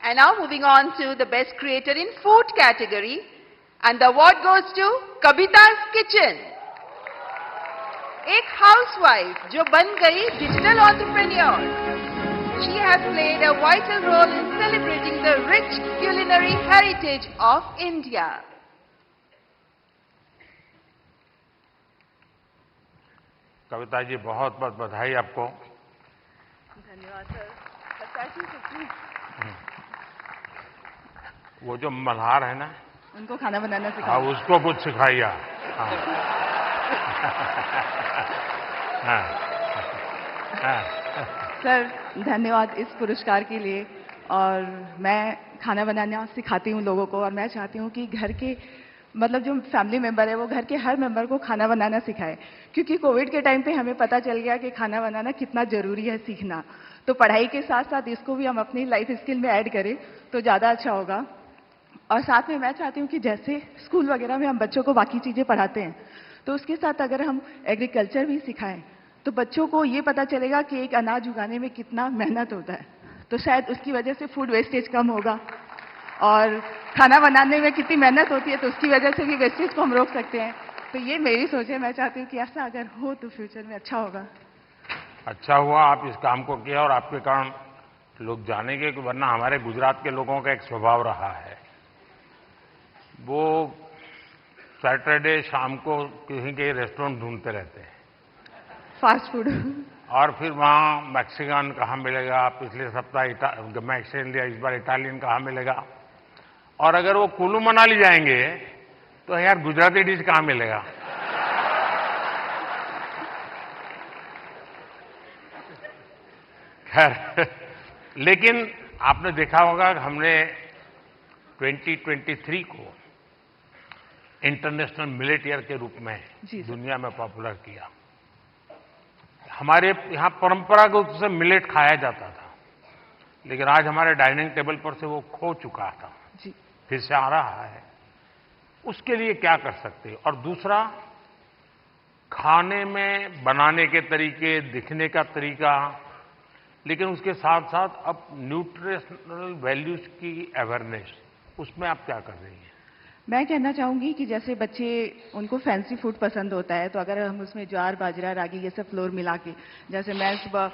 And now moving on to the best creator in food category, and the award goes to Kabita's Kitchen. एक housewife जो बन गई digital entrepreneur. She has played a vital role in celebrating the rich culinary heritage of India. Kavita ji, बहुत बहुत बधाई आपको. धन्यवाद sir. वो जो मल्हार है ना, उनको खाना बनाना हाँ, सिखाओ. उसको कुछ सिखाइए. हाँ. सर, धन्यवाद इस पुरस्कार के लिए. और मैं खाना बनाना सिखाती हूँ लोगों को, और मैं चाहती हूँ कि घर के मतलब जो फैमिली मेंबर है वो घर के हर मेंबर को खाना बनाना सिखाए, क्योंकि कोविड के टाइम पे हमें पता चल गया कि खाना बनाना कितना ज़रूरी है सीखना. तो पढ़ाई के साथ साथ इसको भी हम अपनी लाइफ स्किल में ऐड करें तो ज़्यादा अच्छा होगा. और साथ में मैं चाहती हूँ कि जैसे स्कूल वगैरह में हम बच्चों को बाकी चीज़ें पढ़ाते हैं, तो उसके साथ अगर हम एग्रीकल्चर भी सिखाएं तो बच्चों को ये पता चलेगा कि एक अनाज उगाने में कितना मेहनत होता है. तो शायद उसकी वजह से फूड वेस्टेज कम होगा, और खाना बनाने में कितनी मेहनत होती है तो उसकी वजह से भी वेस्टेज को हम रोक सकते हैं. तो ये मेरी सोच है. मैं चाहती हूँ कि ऐसा अगर हो तो फ्यूचर में अच्छा होगा. अच्छा हुआ आप इस काम को किया, और आपके कारण लोग जानेंगे कि वरना हमारे गुजरात के लोगों का एक स्वभाव रहा है, वो सैटरडे शाम को कहीं के रेस्टोरेंट ढूंढते रहते हैं, फास्ट फूड. और फिर वहाँ मैक्सिकन कहाँ मिलेगा, पिछले सप्ताह मैक्सिकन लिया, इस बार इटालियन कहाँ मिलेगा. और अगर वो कुल्लू मनाली जाएंगे तो यार गुजराती डिश कहाँ मिलेगा. खैर, लेकिन आपने देखा होगा कि हमने 2023 को इंटरनेशनल मिलेट ईयर के रूप में दुनिया में पॉपुलर किया. हमारे यहाँ परंपरागत रूप से मिलेट खाया जाता था, लेकिन आज हमारे डाइनिंग टेबल पर से वो खो चुका था. जी. फिर से आ रहा है. उसके लिए क्या कर सकते हैं? और दूसरा, खाने में बनाने के तरीके, दिखने का तरीका, लेकिन उसके साथ साथ अब न्यूट्रिशनल वैल्यूज की अवेयरनेस, उसमें आप क्या कर रही हैं? मैं कहना चाहूँगी कि जैसे बच्चे, उनको फैंसी फूड पसंद होता है, तो अगर हम उसमें ज्वार, बाजरा, रागी ये सब फ्लोर मिला के, जैसे मैं सुबह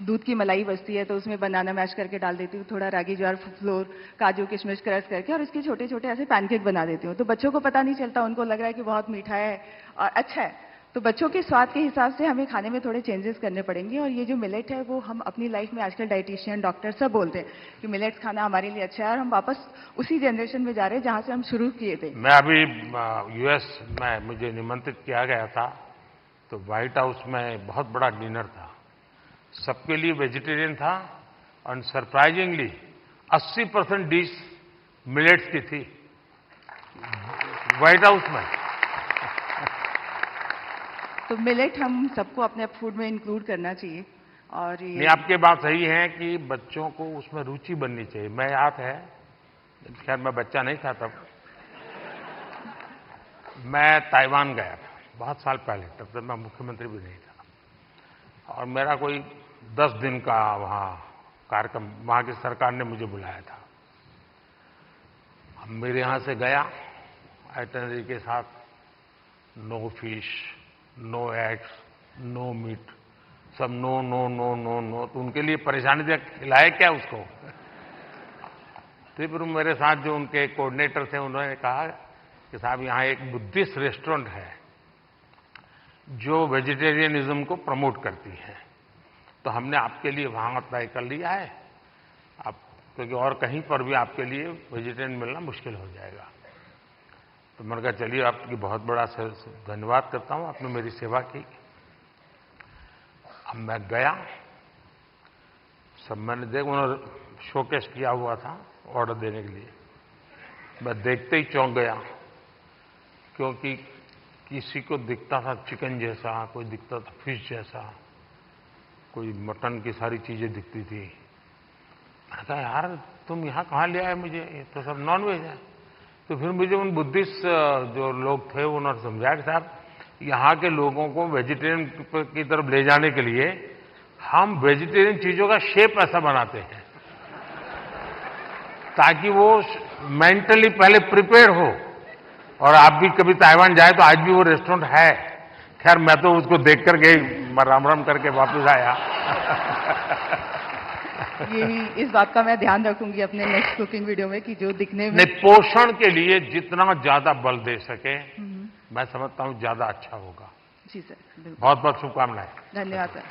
दूध की मलाई बचती है तो उसमें बनाना मैश करके डाल देती हूँ, थोड़ा रागी ज्वार फ्लोर, काजू किशमिश क्रश करके, और इसके छोटे छोटे ऐसे पैनकेक बना देती हूँ. तो बच्चों को पता नहीं चलता, उनको लग रहा है कि बहुत मीठा है और अच्छा है. तो बच्चों के स्वाद के हिसाब से हमें खाने में थोड़े चेंजेस करने पड़ेंगे. और ये जो मिलेट है वो हम अपनी लाइफ में आजकल डाइटिशियन, डॉक्टर सब बोलते हैं कि मिलेट्स खाना हमारे लिए अच्छा है, और हम वापस उसी जनरेशन में जा रहे हैं जहां से हम शुरू किए थे. मैं अभी यूएस में, मुझे निमंत्रित किया गया था, तो व्हाइट हाउस में बहुत बड़ा डिनर था, सबके लिए वेजिटेरियन था, और सरप्राइजिंगली 80% डिश मिलेट्स की थी व्हाइट हाउस में. तो मिलेट हम सबको अपने फूड में इंक्लूड करना चाहिए. और नहीं, आपकी बात सही है कि बच्चों को उसमें रुचि बननी चाहिए. मैं याद है, खैर मैं बच्चा नहीं था तब, मैं ताइवान गया था बहुत साल पहले, तब तक मैं मुख्यमंत्री भी नहीं था, और मेरा कोई 10 दिन का वहाँ कार्यक्रम, वहाँ की सरकार ने मुझे बुलाया था. मेरे यहाँ से गया आइटनरी के साथ, no fish, no eggs, no meat, सब no no no no no. तो उनके लिए परेशानी थी, खिलाए क्या उसको. तो फिर मेरे साथ जो उनके कोऑर्डिनेटर थे, उन्होंने कहा कि साहब यहाँ एक बुद्धिस्ट रेस्टोरेंट है जो वेजिटेरियनिज्म को प्रमोट करती है, तो हमने आपके लिए वहाँ तय कर लिया है, आप, क्योंकि और कहीं पर भी आपके लिए वेजिटेरियन मिलना मुश्किल हो जाएगा. तो मैंने कहा चलिए, आपकी बहुत बड़ा धन्यवाद करता हूँ, आपने मेरी सेवा की. अब मैं गया, सब मैंने उन्होंने शोकेस किया हुआ था ऑर्डर देने के लिए. मैं देखते ही चौंक गया, क्योंकि किसी को दिखता था चिकन जैसा, कोई दिखता था फिश जैसा, कोई मटन की सारी चीजें दिखती थी. मैंने कहा यार तुम यहाँ कहाँ ले आए मुझे, ये तो सब नॉन वेज है. तो फिर मुझे उन बुद्धिस्ट जो लोग थे उन्होंने समझाया कि साहब यहाँ के लोगों को वेजिटेरियन की तरफ ले जाने के लिए हम वेजिटेरियन चीजों का शेप ऐसा बनाते हैं ताकि वो मेंटली पहले प्रिपेयर हो। और आप भी कभी ताइवान जाए तो आज भी वो रेस्टोरेंट है। खैर मैं तो उसको देख कर के राम राम करके वापस आया। यही इस बात का मैं ध्यान रखूंगी अपने नेक्स्ट कुकिंग वीडियो में कि जो दिखने में नहीं, पोषण के लिए जितना ज्यादा बल दे सके मैं समझता हूं ज्यादा अच्छा होगा। जी सर, बिल्कुल। बहुत बहुत शुभकामनाएं। धन्यवाद सर।